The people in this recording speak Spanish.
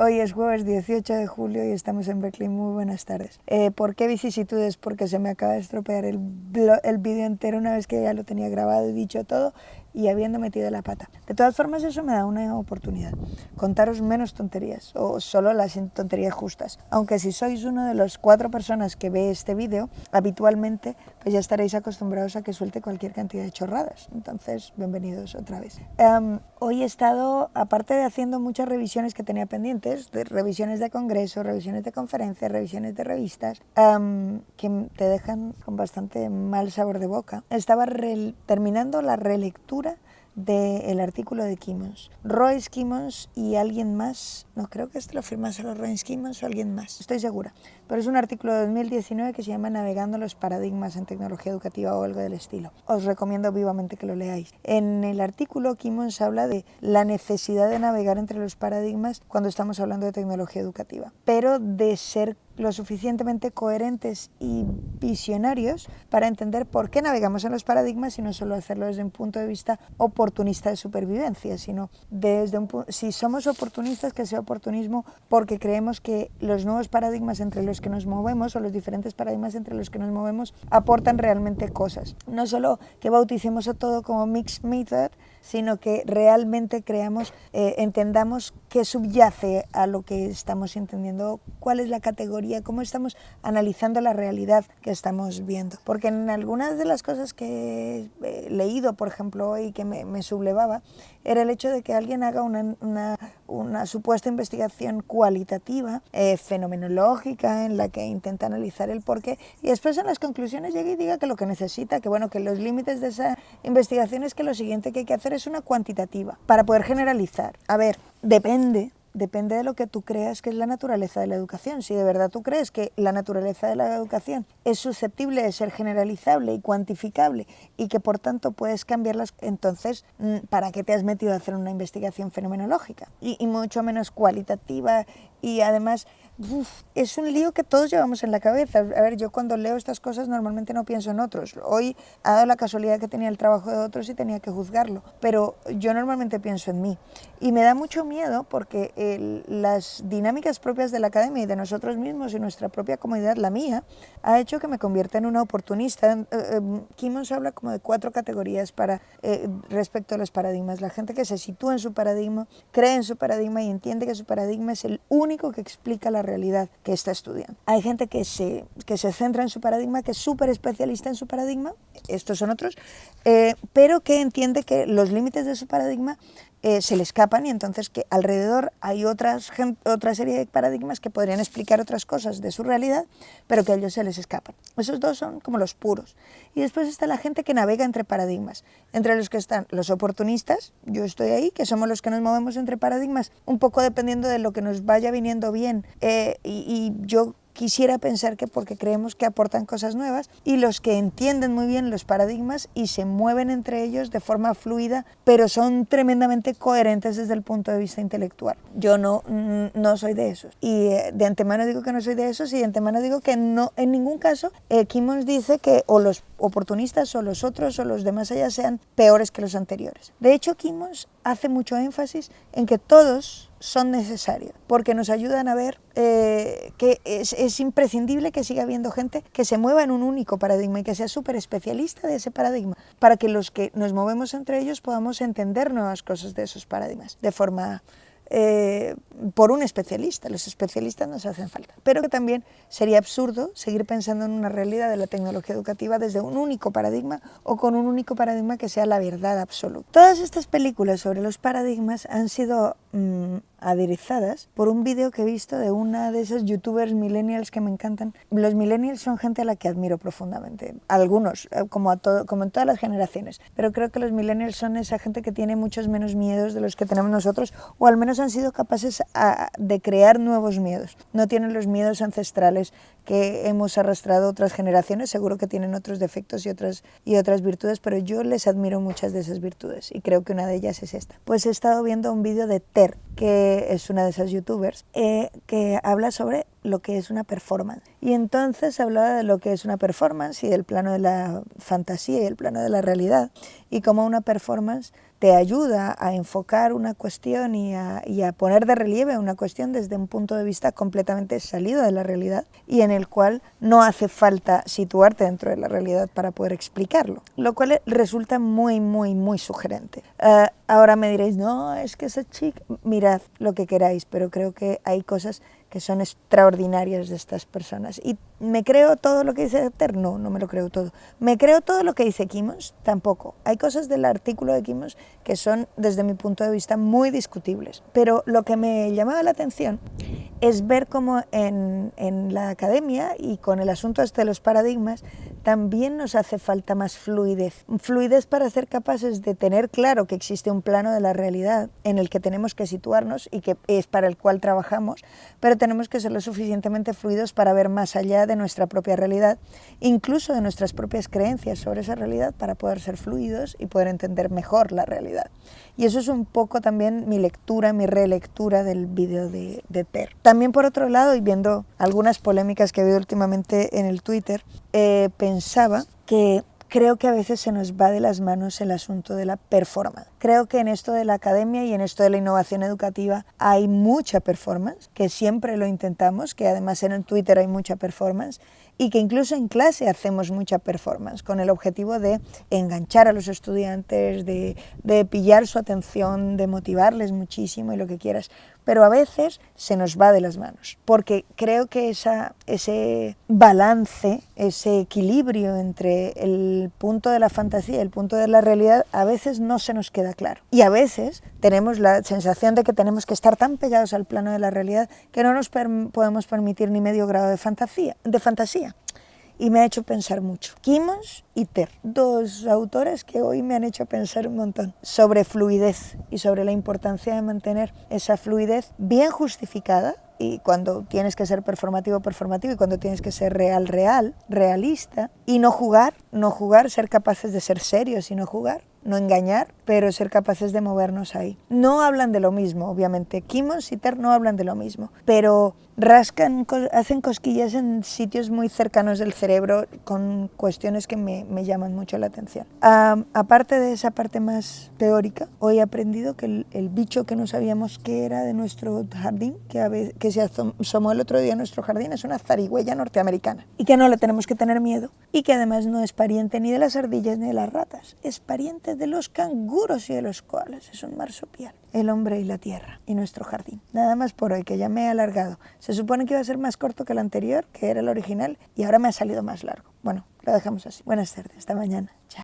Hoy es jueves 18 de julio y estamos en Berkeley. Muy buenas tardes. ¿Por qué vicisitudes? Porque se me acaba de estropear el vídeo entero una vez que ya lo tenía grabado y dicho todo y habiendo metido la pata. De todas formas, eso me da una oportunidad. Contaros menos tonterías o solo las tonterías justas. Aunque si sois uno de los 4 personas que ve este vídeo, habitualmente pues ya estaréis acostumbrados a que suelte cualquier cantidad de chorradas. Entonces, bienvenidos otra vez. Hoy he estado, aparte de haciendo muchas revisiones que tenía pendientes, revisiones de congresos, revisiones de conferencias, revisiones de revistas, que te dejan con bastante mal sabor de boca, estaba terminando la relectura del artículo de Kimmons. Royce Kimmons y alguien más, no creo que este lo firma solo Royce Kimmons o alguien más, estoy segura, pero es un artículo de 2019 que se llama Navegando los paradigmas en tecnología educativa o algo del estilo. Os recomiendo vivamente que lo leáis. En el artículo Kimmons habla de la necesidad de navegar entre los paradigmas cuando estamos hablando de tecnología educativa, pero de ser lo suficientemente coherentes y visionarios para entender por qué navegamos en los paradigmas y no solo hacerlo desde un punto de vista oportunista de supervivencia, sino desde si somos oportunistas, que sea oportunismo porque creemos que los nuevos paradigmas entre los que nos movemos o los diferentes paradigmas entre los que nos movemos aportan realmente cosas. No solo que bauticemos a todo como mixed method, sino que realmente entendamos qué subyace a lo que estamos entendiendo, cuál es la categoría, cómo estamos analizando la realidad que estamos viendo. Porque en algunas de las cosas que he leído, por ejemplo, hoy que me sublevaba, era el hecho de que alguien haga una supuesta investigación cualitativa, fenomenológica, en la que intenta analizar el porqué, y después en las conclusiones llegue y diga que lo que necesita, que bueno, que los límites de esa investigación es que lo siguiente que hay que hacer es una cuantitativa, para poder generalizar. A ver, depende de lo que tú creas que es la naturaleza de la educación. Si de verdad tú crees que la naturaleza de la educación es susceptible de ser generalizable y cuantificable y que por tanto puedes cambiarlas, entonces ¿para qué te has metido a hacer una investigación fenomenológica? Y mucho menos cualitativa, y además es un lío que todos llevamos en la cabeza. A ver, yo cuando leo estas cosas normalmente no pienso en otros. Hoy ha dado la casualidad que tenía el trabajo de otros y tenía que juzgarlo, pero yo normalmente pienso en mí. Y me da mucho miedo porque las dinámicas propias de la academia y de nosotros mismos y nuestra propia comunidad, la mía, ha hecho que me convierta en una oportunista. Kimmons habla como de 4 categorías respecto a los paradigmas. La gente que se sitúa en su paradigma, cree en su paradigma y entiende que su paradigma es el único que explica la realidad que está estudiando. Hay gente que se centra en su paradigma, que es súper especialista en su paradigma, estos son otros, pero que entiende que los límites de su paradigma se le escapan y entonces que alrededor hay otra serie de paradigmas que podrían explicar otras cosas de su realidad, pero que a ellos se les escapan. Esos dos son como los puros. Y después está la gente que navega entre paradigmas, entre los que están los oportunistas, yo estoy ahí, que somos los que nos movemos entre paradigmas, un poco dependiendo de lo que nos vaya viniendo bien, y yo quisiera pensar que porque creemos que aportan cosas nuevas, y los que entienden muy bien los paradigmas y se mueven entre ellos de forma fluida, pero son tremendamente coherentes desde el punto de vista intelectual. Yo no soy de esos. Y de antemano digo que no soy de esos, y de antemano digo que no, en ningún caso Kimmons dice que o los oportunistas o los otros o los demás allá sean peores que los anteriores. De hecho, Kimmons hace mucho énfasis en que todos son necesarios, porque nos ayudan a ver que es imprescindible que siga habiendo gente que se mueva en un único paradigma y que sea súper especialista de ese paradigma, para que los que nos movemos entre ellos podamos entender nuevas cosas de esos paradigmas de forma por un especialista. Los especialistas nos hacen falta, pero que también sería absurdo seguir pensando en una realidad de la tecnología educativa desde un único paradigma o con un único paradigma que sea la verdad absoluta. Todas estas películas sobre los paradigmas han sido aderezadas por un vídeo que he visto de una de esas youtubers millennials que me encantan. Los millennials son gente a la que admiro profundamente, algunos, como en todas las generaciones, pero creo que los millennials son esa gente que tiene muchos menos miedos de los que tenemos nosotros, o al menos han sido capaces de crear nuevos miedos. No tienen los miedos ancestrales que hemos arrastrado otras generaciones, seguro que tienen otros defectos y otras virtudes, pero yo les admiro muchas de esas virtudes y creo que una de ellas es esta. Pues he estado viendo un vídeo de Ter, que es una de esas youtubers, que habla sobre lo que es una performance. Y entonces hablaba de lo que es una performance y del plano de la fantasía y el plano de la realidad, y cómo una performance te ayuda a enfocar una cuestión y a poner de relieve una cuestión desde un punto de vista completamente salido de la realidad y en el cual no hace falta situarte dentro de la realidad para poder explicarlo, lo cual resulta muy, muy, muy sugerente. Ahora me diréis, no, es que esa chica, mirad lo que queráis, pero creo que hay cosas que son extraordinarias de estas personas. ¿Y me creo todo lo que dice Ter? No, no me lo creo todo. ¿Me creo todo lo que dice Kimos? Tampoco. Hay cosas del artículo de Kimos que son, desde mi punto de vista, muy discutibles. Pero lo que me llamaba la atención es ver cómo en la academia y con el asunto este de los paradigmas también nos hace falta más fluidez. Fluidez para ser capaces de tener claro que existe un plano de la realidad en el que tenemos que situarnos y que es para el cual trabajamos, pero tenemos que ser lo suficientemente fluidos para ver más allá de nuestra propia realidad, incluso de nuestras propias creencias sobre esa realidad, para poder ser fluidos y poder entender mejor la realidad. Y eso es un poco también mi lectura, mi relectura del vídeo de Ter. También por otro lado, y viendo algunas polémicas que ha habido últimamente en el Twitter, pensaba que creo que a veces se nos va de las manos el asunto de la performance. Creo que en esto de la academia y en esto de la innovación educativa hay mucha performance, que siempre lo intentamos, que además en el Twitter hay mucha performance, y que incluso en clase hacemos mucha performance con el objetivo de enganchar a los estudiantes, de pillar su atención, de motivarles muchísimo y lo que quieras. Pero a veces se nos va de las manos, porque creo que ese balance, ese equilibrio entre el punto de la fantasía y el punto de la realidad a veces no se nos queda claro. Y a veces tenemos la sensación de que tenemos que estar tan pegados al plano de la realidad que no nos podemos permitir ni medio grado de fantasía. Y me ha hecho pensar mucho. Kimos y Ter, dos autores que hoy me han hecho pensar un montón sobre fluidez y sobre la importancia de mantener esa fluidez bien justificada, y cuando tienes que ser performativo, y cuando tienes que ser realista, y no jugar, ser capaces de ser serios y no jugar, no engañar, pero ser capaces de movernos ahí. No hablan de lo mismo, obviamente. Kimos y Ter no hablan de lo mismo, pero hacen cosquillas en sitios muy cercanos del cerebro con cuestiones que me llaman mucho la atención. Aparte de esa parte más teórica, hoy he aprendido que el bicho que no sabíamos que era de nuestro jardín, que se asomó el otro día a nuestro jardín, es una zarigüeya norteamericana y que no le tenemos que tener miedo, y que además no es pariente ni de las ardillas ni de las ratas, es pariente de los canguros y de los koalas. Es un marsupial. El hombre y la tierra y nuestro jardín. Nada más por hoy, que ya me he alargado. Se supone que iba a ser más corto que el anterior, que era el original, y ahora me ha salido más largo. Bueno, lo dejamos así. Buenas tardes, hasta mañana. Chao.